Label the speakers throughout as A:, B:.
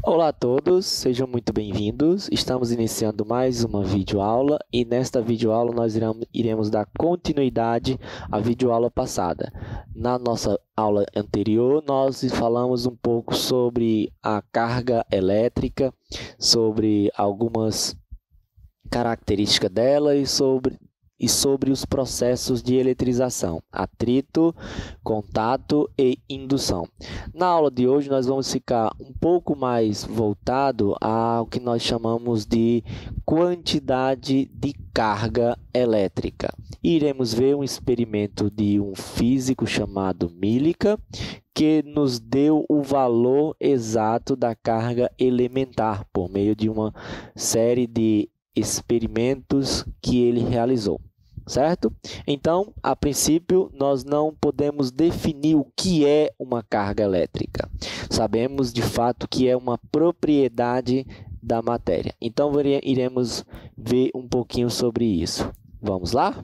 A: Olá a todos, sejam muito bem-vindos. Estamos iniciando mais uma videoaula e nesta videoaula nós iremos dar continuidade à videoaula passada. Na nossa aula anterior, nós falamos um pouco sobre a carga elétrica, sobre algumas características dela e sobre os processos de eletrização, atrito, contato e indução. Na aula de hoje nós vamos ficar um pouco mais voltado ao que nós chamamos de quantidade de carga elétrica. Iremos ver um experimento de um físico chamado Millikan, que nos deu o valor exato da carga elementar por meio de uma série de experimentos que ele realizou, certo? Então, a princípio, nós não podemos definir o que é uma carga elétrica. Sabemos, de fato, que é uma propriedade da matéria. Então, iremos ver um pouquinho sobre isso. Vamos lá?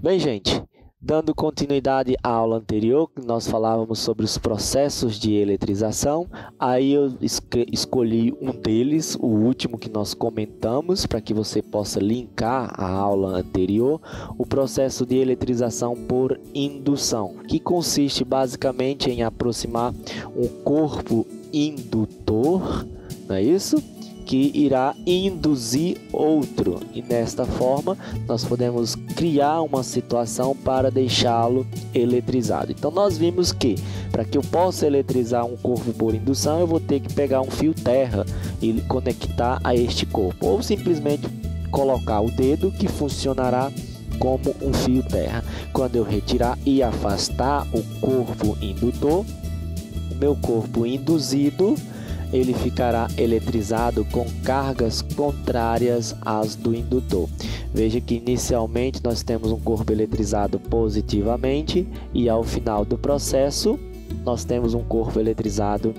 A: Bem, gente, dando continuidade à aula anterior, nós falávamos sobre os processos de eletrização. Aí eu escolhi um deles, o último que nós comentamos, para que você possa linkar a aula anterior, o processo de eletrização por indução, que consiste basicamente em aproximar um corpo indutor, não é isso? Que irá induzir outro, e desta forma nós podemos criar uma situação para deixá-lo eletrizado. Então nós vimos que para que eu possa eletrizar um corpo por indução, eu vou ter que pegar um fio terra e conectar a este corpo, ou simplesmente colocar o dedo, que funcionará como um fio terra. Quando eu retirar e afastar o corpo indutor, o meu corpo induzido ele ficará eletrizado com cargas contrárias às do indutor. Veja que inicialmente nós temos um corpo eletrizado positivamente e ao final do processo nós temos um corpo eletrizado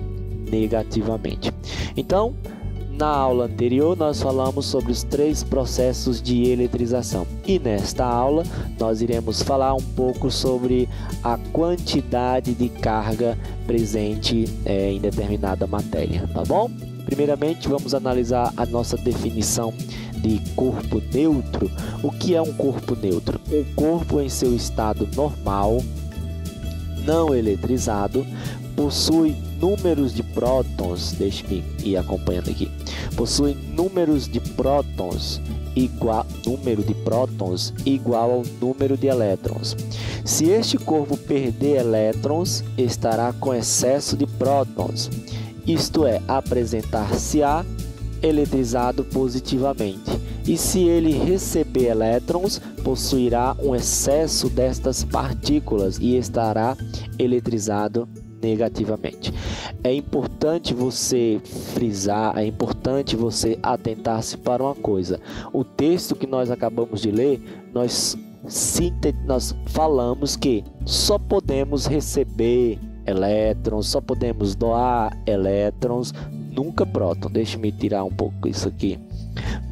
A: negativamente. Então, na aula anterior nós falamos sobre os 3 processos de eletrização e nesta aula nós iremos falar um pouco sobre a quantidade de carga presente em determinada matéria, tá bom? Primeiramente vamos analisar a nossa definição de corpo neutro. O que é um corpo neutro? Um corpo em seu estado normal, não eletrizado, possui números de prótons, deixe-me ir acompanhando aqui, possui números de prótons igual ao número de elétrons. Se este corpo perder elétrons, estará com excesso de prótons, isto é, apresentar-se-á eletrizado positivamente. E se ele receber elétrons, possuirá um excesso destas partículas e estará eletrizado negativamente. É importante você frisar, é importante você atentar-se para uma coisa. O texto que nós acabamos de ler, nós falamos que só podemos receber elétrons, só podemos doar elétrons, nunca prótons. Deixa-me tirar um pouco isso aqui.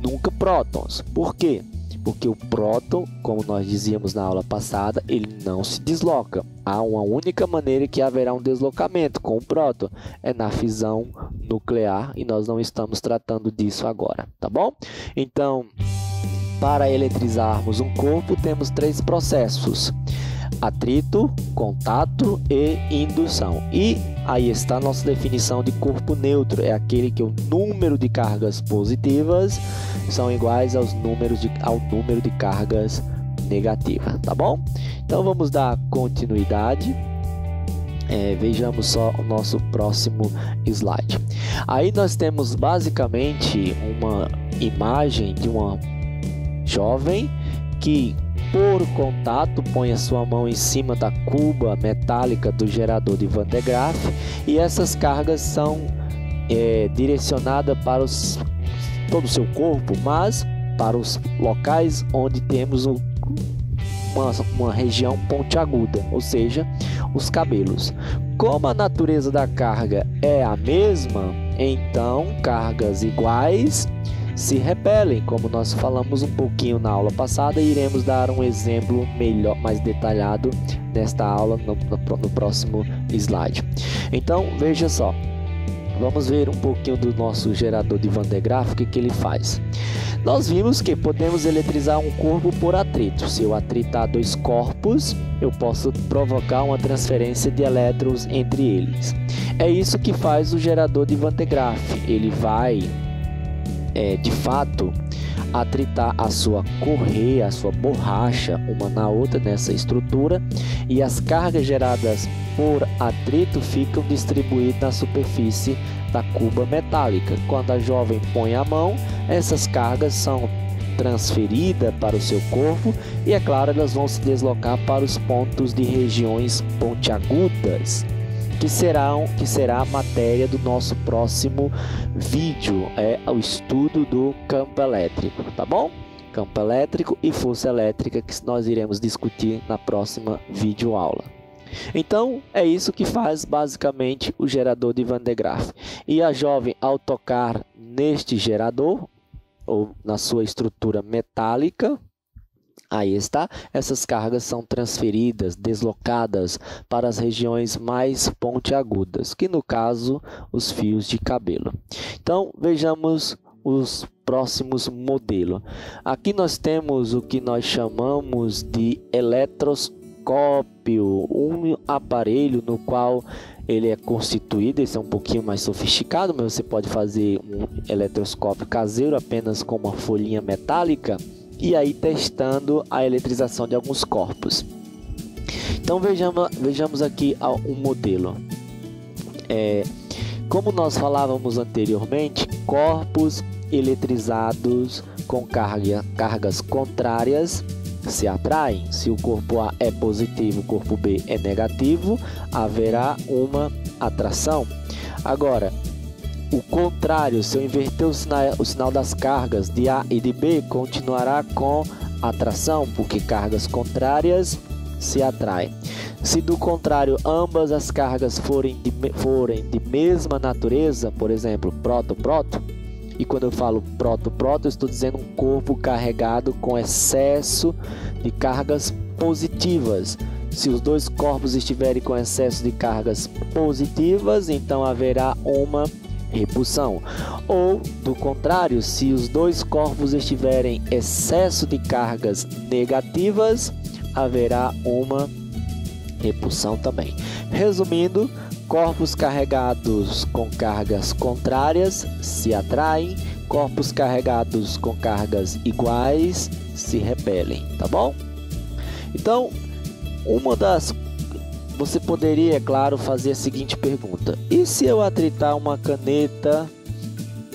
A: Nunca prótons. Por quê? Porque o próton, como nós dizíamos na aula passada, ele não se desloca. Há uma única maneira que haverá um deslocamento com o próton, é na fissão nuclear, e nós não estamos tratando disso agora, tá bom? Então, para eletrizarmos um corpo, temos 3 processos: atrito, contato e indução. E aí está a nossa definição de corpo neutro, é aquele que o número de cargas positivas são iguais ao número de cargas negativas, tá bom? Então vamos dar continuidade. Vejamos só o nosso próximo slide. Aí nós temos basicamente uma imagem de uma jovem que, por contato, põe a sua mão em cima da cuba metálica do gerador de Van de Graaff, e essas cargas são direcionadas para todo o seu corpo, mas para os locais onde temos uma região pontiaguda, ou seja, os cabelos. Como a natureza da carga é a mesma, então cargas iguais se repelem, como nós falamos um pouquinho na aula passada, e iremos dar um exemplo melhor, mais detalhado nesta aula no próximo slide. Então, veja só, vamos ver um pouquinho do nosso gerador de Van de Graaff, o que ele faz. Nós vimos que podemos eletrizar um corpo por atrito. Se eu atritar dois corpos, eu posso provocar uma transferência de elétrons entre eles. É isso que faz o gerador de Van de Graaff. Ele vai, de fato, atritar a sua correia, a sua borracha, uma na outra nessa estrutura, e as cargas geradas por atrito ficam distribuídas na superfície da cuba metálica. Quando a jovem põe a mão, essas cargas são transferidas para o seu corpo e, é claro, elas vão se deslocar para os pontos de regiões pontiagudas, que será a matéria do nosso próximo vídeo, o estudo do campo elétrico, tá bom? Campo elétrico e força elétrica, que nós iremos discutir na próxima videoaula. Então, é isso que faz basicamente o gerador de Van de Graaff. E a jovem, ao tocar neste gerador, ou na sua estrutura metálica, aí está, essas cargas são transferidas, deslocadas para as regiões mais pontiagudas, que no caso, os fios de cabelo. Então, vejamos os próximos modelos. Aqui nós temos o que nós chamamos de eletroscópio, um aparelho no qual ele é constituído, esse é um pouquinho mais sofisticado, mas você pode fazer um eletroscópio caseiro apenas com uma folhinha metálica e aí testando a eletrização de alguns corpos. Então vejamos aqui um modelo. Como nós falávamos anteriormente, corpos eletrizados com cargas contrárias se atraem. Se o corpo A é positivo, o corpo B é negativo, haverá uma atração. Agora, o contrário, se eu inverter o sinal das cargas de A e de B, continuará com atração, porque cargas contrárias se atraem. Se do contrário ambas as cargas forem de mesma natureza, por exemplo, próton-próton, e quando eu falo próton-próton, eu estou dizendo um corpo carregado com excesso de cargas positivas. Se os dois corpos estiverem com excesso de cargas positivas, então haverá uma repulsão. Ou, do contrário, se os dois corpos estiverem excesso de cargas negativas, haverá uma repulsão também. Resumindo, corpos carregados com cargas contrárias se atraem, corpos carregados com cargas iguais se repelem, tá bom? Então, você poderia, é claro, fazer a seguinte pergunta: e se eu atritar uma caneta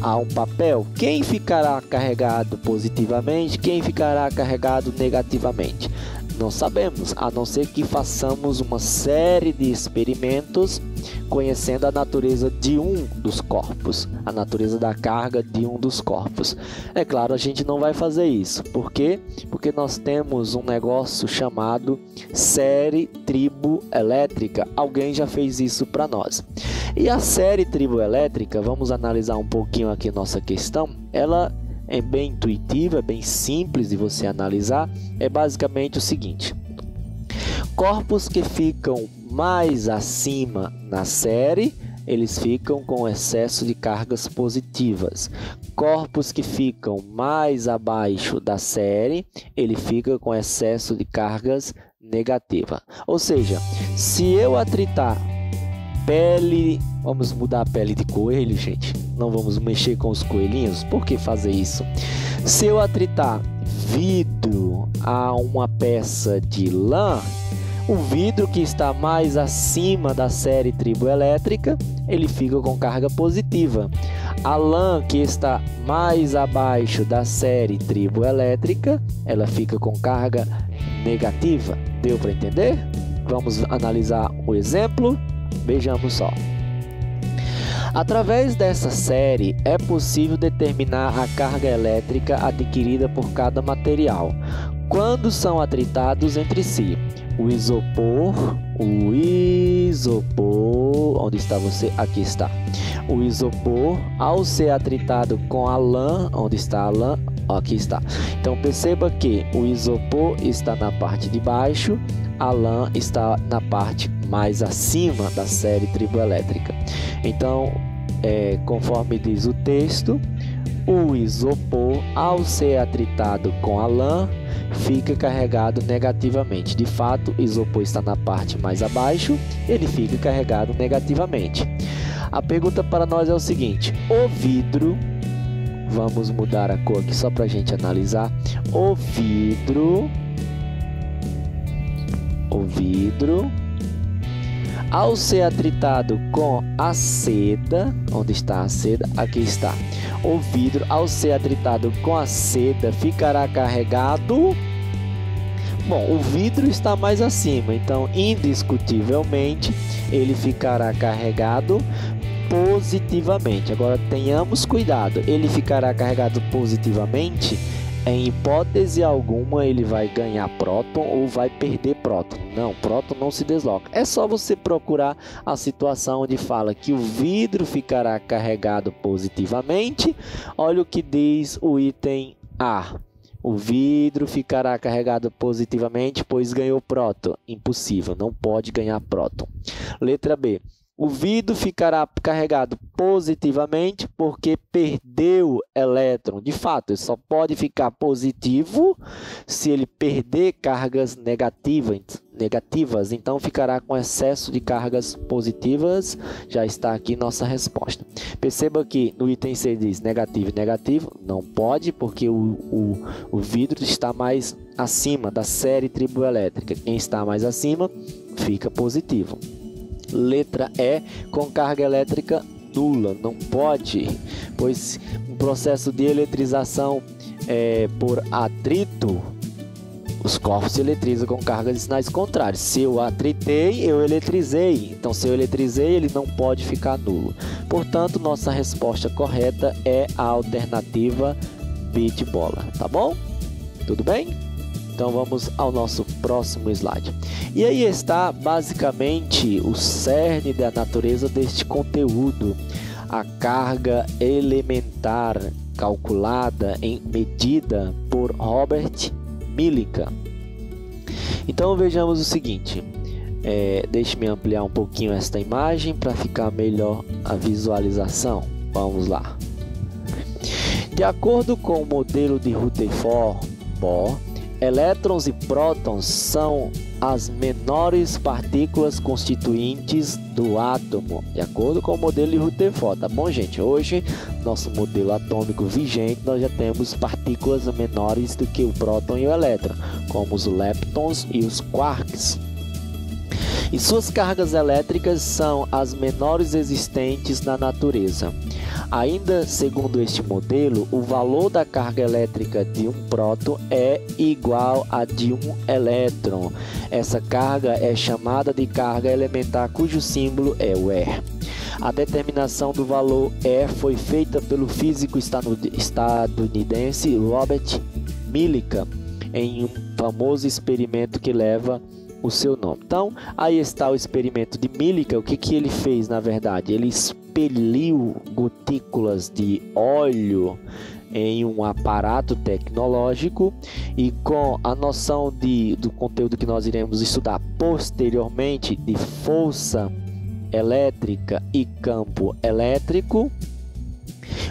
A: a um papel, quem ficará carregado positivamente, quem ficará carregado negativamente? Não sabemos, a não ser que façamos uma série de experimentos conhecendo a natureza de um dos corpos, a natureza da carga de um dos corpos. É claro, a gente não vai fazer isso. Por quê? Porque nós temos um negócio chamado série triboelétrica. Alguém já fez isso para nós. E a série triboelétrica, vamos analisar um pouquinho aqui nossa questão, ela é bem intuitiva, é bem simples de você analisar. É basicamente o seguinte: corpos que ficam mais acima na série, eles ficam com excesso de cargas positivas. Corpos que ficam mais abaixo da série, ele fica com excesso de cargas negativas. Ou seja, se eu atritar pele, vamos mudar a pele de coelho, gente, não vamos mexer com os coelhinhos. Por que fazer isso? Se eu atritar vidro a uma peça de lã, o vidro que está mais acima da série triboelétrica, ele fica com carga positiva. A lã que está mais abaixo da série triboelétrica, ela fica com carga negativa. Deu para entender? Vamos analisar o exemplo. Vejamos só. Através dessa série é possível determinar a carga elétrica adquirida por cada material quando são atritados entre si. o isopor, onde está você? Aqui está. O isopor, ao ser atritado com a lã, onde está a lã? Aqui está. Então perceba que o isopor está na parte de baixo, a lã está na parte mais acima da série triboelétrica. Então, conforme diz o texto, o isopor, ao ser atritado com a lã, fica carregado negativamente. De fato, o isopor está na parte mais abaixo, ele fica carregado negativamente. A pergunta para nós é o seguinte: o vidro, vamos mudar a cor aqui só para a gente analisar. O vidro, ao ser atritado com a seda, onde está a seda? Aqui está. O vidro, ao ser atritado com a seda, ficará carregado. Bom, o vidro está mais acima, então indiscutivelmente ele ficará carregado positivamente. Agora tenhamos cuidado, ele ficará carregado positivamente. Em hipótese alguma ele vai ganhar próton ou vai perder próton. Não, próton não se desloca. É só você procurar a situação onde fala que o vidro ficará carregado positivamente. Olha o que diz o item A. O vidro ficará carregado positivamente, pois ganhou próton. Impossível, não pode ganhar próton. Letra B. O vidro ficará carregado positivamente porque perdeu elétron. De fato, ele só pode ficar positivo se ele perder cargas negativas. Então, ficará com excesso de cargas positivas. Já está aqui nossa resposta. Perceba que no item C diz negativo e negativo. Não pode porque o vidro está mais acima da série triboelétrica. Quem está mais acima fica positivo. Letra E, com carga elétrica nula, não pode, pois um processo de eletrização por atrito, os corpos se eletrizam com cargas e sinais contrários. Se eu atritei, eu eletrizei, então se eu eletrizei, ele não pode ficar nulo. Portanto, nossa resposta correta é a alternativa B de bola, tá bom? Tudo bem? Então vamos ao nosso próximo slide. E aí está basicamente o cerne da natureza deste conteúdo. A carga elementar calculada em medida por Robert Millikan. Então vejamos o seguinte. Deixe-me ampliar um pouquinho esta imagem para ficar melhor a visualização. Vamos lá. De acordo com o modelo de Rutherford, Bohr, elétrons e prótons são as menores partículas constituintes do átomo, de acordo com o modelo de Rutherford, tá bom, gente? Hoje, nosso modelo atômico vigente, nós já temos partículas menores do que o próton e o elétron, como os leptons e os quarks. E suas cargas elétricas são as menores existentes na natureza. Ainda segundo este modelo, o valor da carga elétrica de um próton é igual a de um elétron. Essa carga é chamada de carga elementar, cujo símbolo é o E. A determinação do valor E foi feita pelo físico estadunidense Robert Millikan em um famoso experimento que leva o seu nome. Então, aí está o experimento de Millikan. O que ele fez, na verdade? Ele expeliu gotículas de óleo em um aparato tecnológico e com a noção do conteúdo que nós iremos estudar posteriormente de força elétrica e campo elétrico,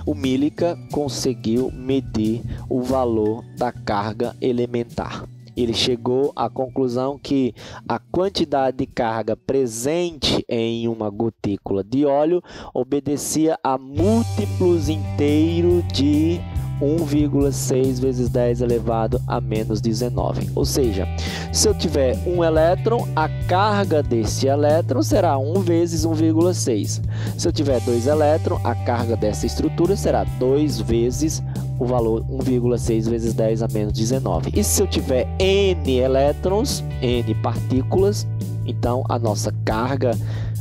A: o Millikan conseguiu medir o valor da carga elementar. Ele chegou à conclusão que a quantidade de carga presente em uma gotícula de óleo obedecia a múltiplos inteiros de 1,6 vezes 10 elevado a menos 19. Ou seja, se eu tiver um elétron, a carga desse elétron será 1 vezes 1,6. Se eu tiver 2 elétrons, a carga dessa estrutura será 2 vezes o valor 1,6 vezes 10 a menos 19. E se eu tiver N elétrons, N partículas, então a nossa carga,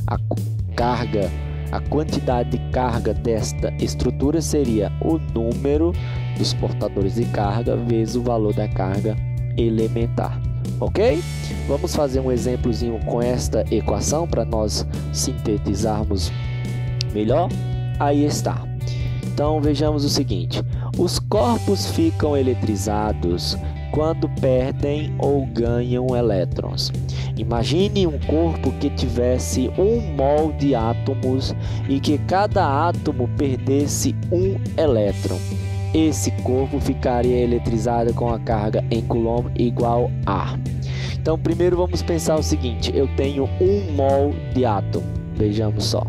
A: a quantidade de carga desta estrutura seria o número dos portadores de carga vezes o valor da carga elementar. ok? Vamos fazer um exemplozinho com esta equação para nós sintetizarmos melhor. Aí está. Então vejamos o seguinte: os corpos ficam eletrizados quando perdem ou ganham elétrons. Imagine um corpo que tivesse 1 mol de átomos e que cada átomo perdesse 1 elétron. Esse corpo ficaria eletrizado com a carga em coulomb igual a. Então primeiro vamos pensar o seguinte: eu tenho 1 mol de átomo. Vejamos só.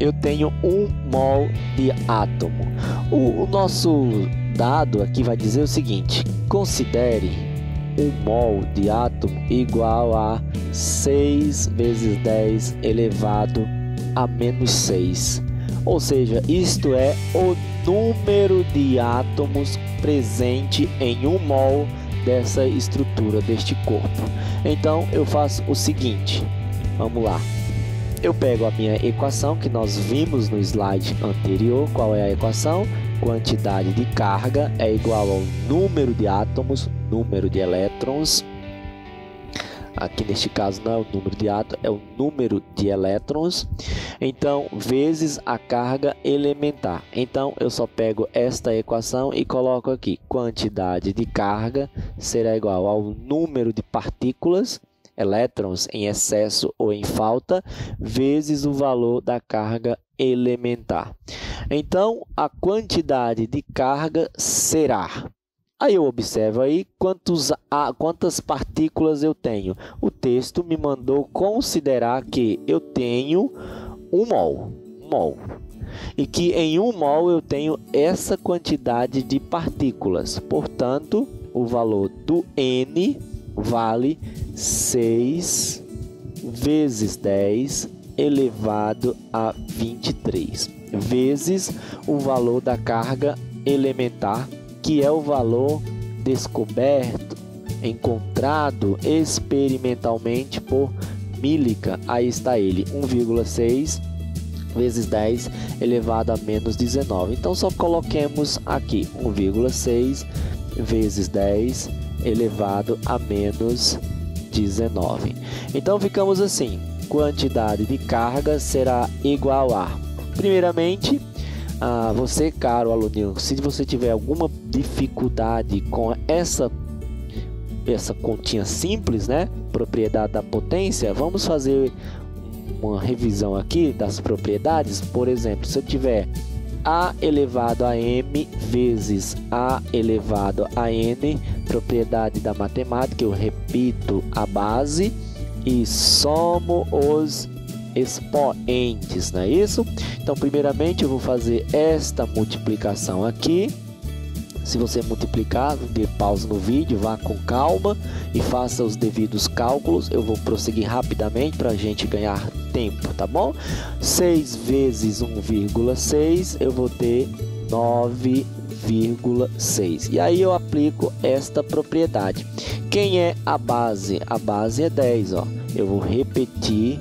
A: Eu tenho 1 mol de átomo. O nosso dado aqui vai dizer o seguinte: considere 1 mol de átomo igual a 6 vezes 10 elevado a menos 6. Ou seja, isto é o número de átomos presente em 1 mol dessa estrutura, deste corpo. Então eu faço o seguinte, vamos lá. Eu pego a minha equação que nós vimos no slide anterior. Qual é a equação? Quantidade de carga é igual ao número de átomos, número de elétrons. Aqui neste caso não é o número de átomos, é o número de elétrons. Então, vezes a carga elementar. Então, eu só pego esta equação e coloco aqui. Quantidade de carga será igual ao número de partículas, elétrons em excesso ou em falta, vezes o valor da carga elementar. Então, a quantidade de carga será... Aí eu observo aí quantas partículas eu tenho. O texto me mandou considerar que eu tenho 1 mol. E que em 1 mol eu tenho essa quantidade de partículas. Portanto, o valor do N vale 6 vezes 10 elevado a 23, vezes o valor da carga elementar, que é o valor descoberto, encontrado experimentalmente por Millikan. Aí está ele, 1,6 vezes 10 elevado a menos 19. Então só coloquemos aqui 1,6 vezes 10 elevado a menos 19. Então ficamos assim: quantidade de carga será igual a, primeiramente, você, caro aluno, se você tiver alguma dificuldade com essa continha simples, né, propriedade da potência, vamos fazer uma revisão aqui das propriedades. Por exemplo, se eu tiver A elevado a M vezes A elevado a N, propriedade da matemática, eu repito a base e somo os expoentes, não é isso? Então, primeiramente, eu vou fazer esta multiplicação aqui. Se você multiplicar, dê pausa no vídeo, vá com calma e faça os devidos cálculos. Eu vou prosseguir rapidamente para a gente ganhar tempo, tá bom? 6 vezes 1,6, eu vou ter 9,6. E aí eu aplico esta propriedade. Quem é a base? A base é 10, ó. Eu vou repetir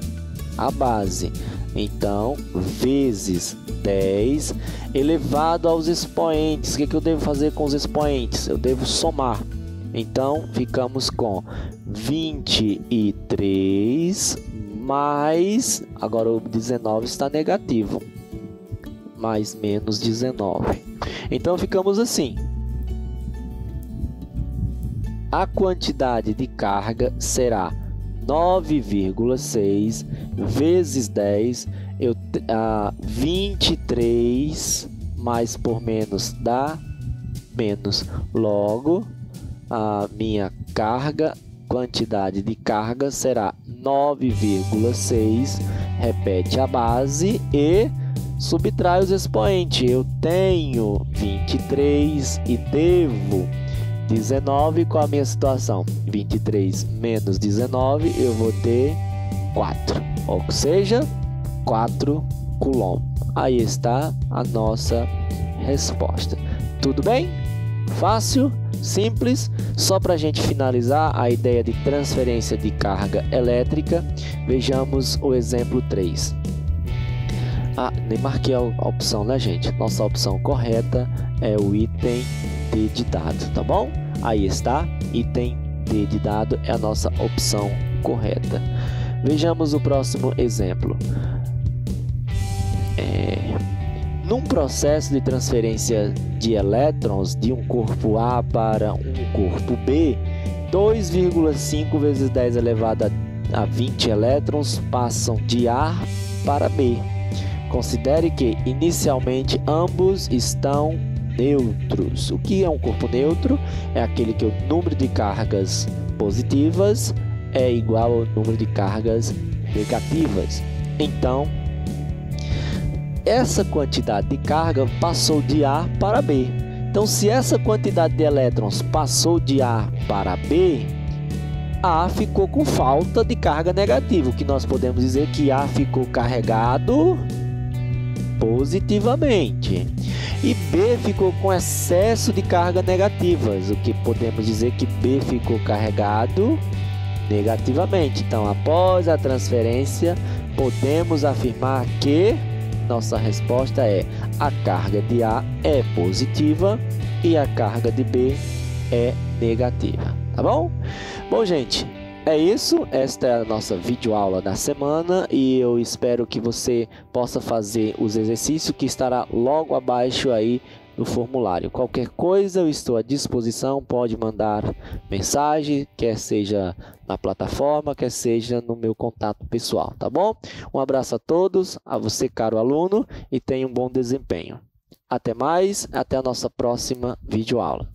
A: a base. Então, vezes 10 elevado aos expoentes. O que eu devo fazer com os expoentes? Eu devo somar. Então, ficamos com 23 mais... Agora o 19 está negativo. Mais menos 19. Então, ficamos assim. A quantidade de carga será 9,6 vezes 10, 23 mais por menos dá menos. Logo, a minha carga, quantidade de carga será 9,6, repete a base e subtrai os expoentes. Eu tenho 23 e devo 19, qual a minha situação? 23 menos 19, eu vou ter 4, ou seja, 4 coulomb. Aí está a nossa resposta. Tudo bem? Fácil? Simples? Só para a gente finalizar a ideia de transferência de carga elétrica, vejamos o exemplo 3. Nem marquei a opção, né, gente? Nossa opção correta é o item D de dado, tá bom? Aí está, item D de dado é a nossa opção correta. Vejamos o próximo exemplo. Num processo de transferência de elétrons de um corpo A para um corpo B, 2,5 vezes 10 elevado a 20 elétrons passam de A para B. Considere que, inicialmente, ambos estão neutros. O que é um corpo neutro? É aquele que o número de cargas positivas é igual ao número de cargas negativas. Então, essa quantidade de carga passou de A para B. Então, se essa quantidade de elétrons passou de A para B, A ficou com falta de carga negativa, o que nós podemos dizer que A ficou carregado positivamente. E B ficou com excesso de carga negativas, o que podemos dizer que B ficou carregado negativamente. Então, após a transferência, podemos afirmar que nossa resposta é: a carga de A é positiva e a carga de B é negativa, tá bom? Bom, gente, é isso. Esta é a nossa videoaula da semana e eu espero que você possa fazer os exercícios que estará logo abaixo aí no formulário. Qualquer coisa eu estou à disposição, pode mandar mensagem, quer seja na plataforma, quer seja no meu contato pessoal, tá bom? Um abraço a todos, a você, caro aluno, e tenha um bom desempenho. Até mais, até a nossa próxima videoaula.